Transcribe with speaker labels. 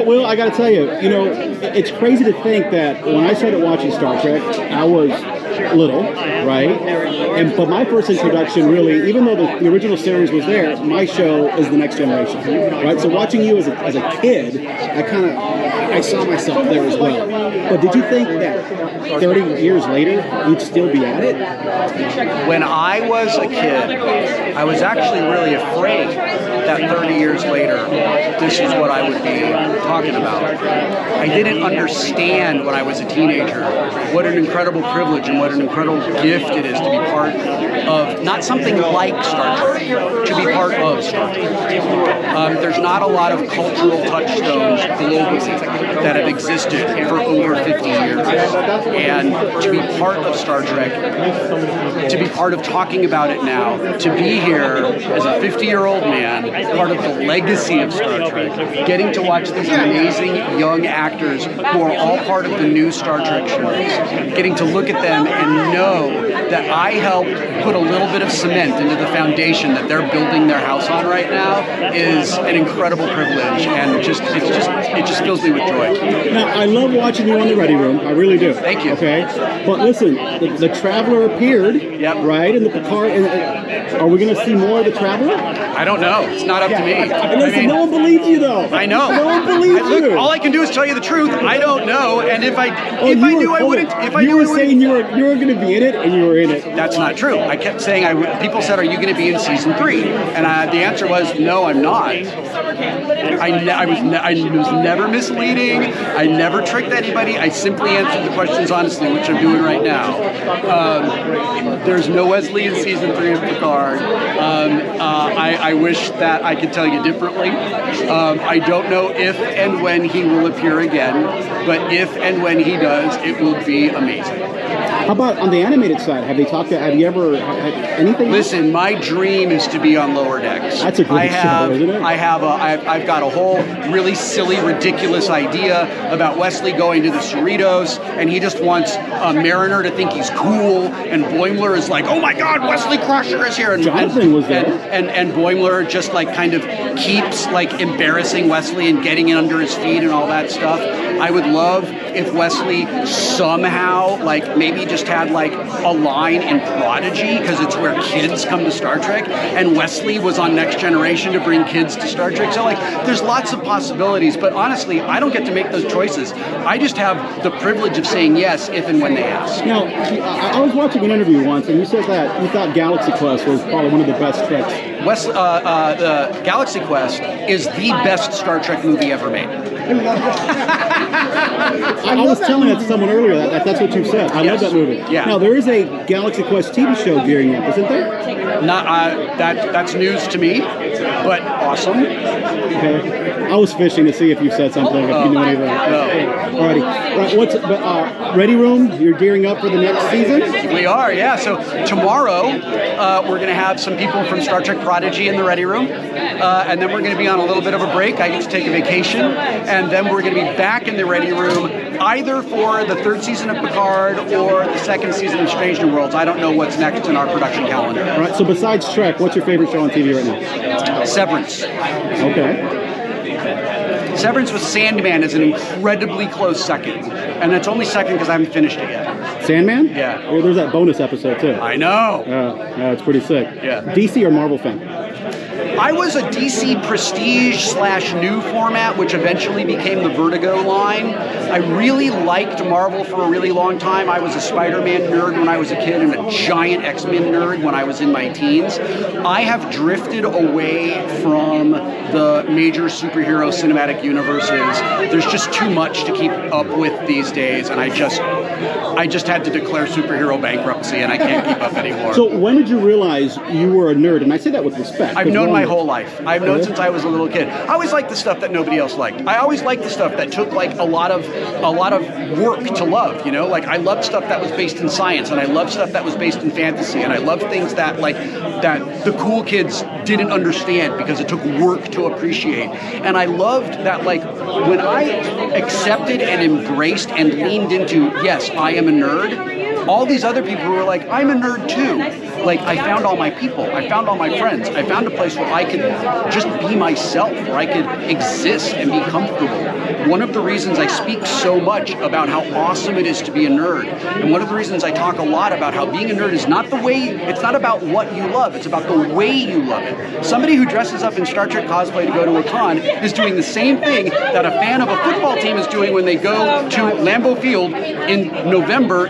Speaker 1: Will, I got to tell you, it's crazy to think that when I started watching Star Trek, I was little, right? But my first introduction, really, even though the original series was there, my show is The Next Generation, right? So watching you as a kid, I saw myself there as well. But did you think that 30 years later, you'd still be at it?
Speaker 2: When I was a kid, I was actually really afraid that 30 years later, this is what I would be talking about. I didn't understand when I was a teenager what an incredible privilege and what an incredible gift it is to be part of, not something like Star Trek, to be part of Star Trek. There's not a lot of cultural touchstones globally that have existed for over 50 years. And to be part of Star Trek, to be part of talking about it now, to be here as a 50-year-old man, part of the legacy of Star Trek, getting to watch these amazing young actors who are all part of the new Star Trek shows, getting to look at them and know that I helped put a little bit of cement into the foundation that they're building their house on right now is an incredible privilege, and it just fills me with joy.
Speaker 1: Now, I love watching you on the Ready Room. I really do.
Speaker 2: Thank you.
Speaker 1: Okay, but listen, the Traveler appeared,
Speaker 2: yep.
Speaker 1: Right? And the Picard. Are we going to see more of the Traveler?
Speaker 2: I don't know. It's not up to me.
Speaker 1: Listen, no one believes you, though.
Speaker 2: I know.
Speaker 1: No one believes you.
Speaker 2: Look, all I can do is tell you the truth. I don't know, and if I knew, I wouldn't.
Speaker 1: You were saying you were going to be in it, and you were in it.
Speaker 2: That's not true. I kept saying people said, "Are you going to be in season 3?" And the answer was, "No, I'm not." I was never misleading. I never tricked anybody. I simply answered the questions honestly, which I'm doing right now. There's no Wesley in season 3 of Picard. I wish that I could tell you differently. I don't know if and when he will appear again, but if and when he does, it will be amazing.
Speaker 1: How about on the animated side? Have you ever had anything?
Speaker 2: Listen, my dream is to be on Lower Decks.
Speaker 1: That's a great show, isn't it?
Speaker 2: I've got a whole really silly, ridiculous idea about Wesley going to the Cerritos, and he just wants Mariner to think he's cool, and Boimler is like, "Oh my God, Wesley Crusher is here!" And
Speaker 1: Jonathan was there.
Speaker 2: And Boimler just like kind of keeps like embarrassing Wesley and getting it under his feet and all that stuff. I would love if Wesley somehow like maybe just had like a line in Prodigy, because it's where kids come to Star Trek, and Wesley was on Next Generation to bring kids to Star Trek. So like there's lots of possibilities, but honestly, I don't get to make those choices. I just have the privilege of saying yes if and when they ask.
Speaker 1: Now, I was watching an interview once, and you said that you thought Galaxy Quest was probably one of the best Treks.
Speaker 2: Galaxy Quest is the best Star Trek movie ever made.
Speaker 1: I was telling that to someone earlier that's what you said. I love that movie.
Speaker 2: Yeah.
Speaker 1: Now, there is a Galaxy Quest TV show gearing up, isn't there?
Speaker 2: Not that's news to me, but awesome.
Speaker 1: Okay. I was fishing to see if you said something, if you knew anything.
Speaker 2: No.
Speaker 1: Alrighty. Right, Ready Room, you're gearing up for the next season?
Speaker 2: We are, yeah. So tomorrow, we're going to have some people from Star Trek Prodigy in the Ready Room, and then we're going to be on a little bit of a break. I get to take a vacation, and then we're going to be back in the Ready Room either for the 3rd season of Picard or the 2nd season of Strange New Worlds. I don't know what's next in our production calendar.
Speaker 1: All right, so besides Trek, what's your favorite show on TV right now?
Speaker 2: Severance.
Speaker 1: Okay.
Speaker 2: Severance with Sandman is an incredibly close second. And it's only second because I haven't finished it yet.
Speaker 1: Sandman?
Speaker 2: Yeah.
Speaker 1: Well, there's that bonus episode, too.
Speaker 2: I know.
Speaker 1: Yeah, it's pretty sick.
Speaker 2: Yeah.
Speaker 1: DC or Marvel fan?
Speaker 2: I was a DC Prestige / New format, which eventually became the Vertigo line. I really liked Marvel for a really long time. I was a Spider-Man nerd when I was a kid and a giant X-Men nerd when I was in my teens. I have drifted away from the major superhero cinematic universes. There's just too much to keep up with these days, and I just had to declare superhero bankruptcy, and I can't keep up anymore.
Speaker 1: So when did you realize you were a nerd? And I say that with respect.
Speaker 2: I've known my whole life. I've known since I was a little kid. I always liked the stuff that nobody else liked. I always liked the stuff that took like a lot of work to love, you know? Like I loved stuff that was based in science, and I loved stuff that was based in fantasy, and I loved things that the cool kids didn't understand because it took work to appreciate. And I loved that like when I accepted and embraced and leaned into, yes, I am a nerd, all these other people who were like, I'm a nerd too. Like, I found all my people. I found all my friends. I found a place where I could just be myself, where I could exist and be comfortable. One of the reasons I speak so much about how awesome it is to be a nerd, and one of the reasons I talk a lot about how being a nerd is not the way, it's not about what you love, it's about the way you love it. Somebody who dresses up in Star Trek cosplay to go to a con is doing the same thing that a fan of a football team is doing when they go to Lambeau Field in November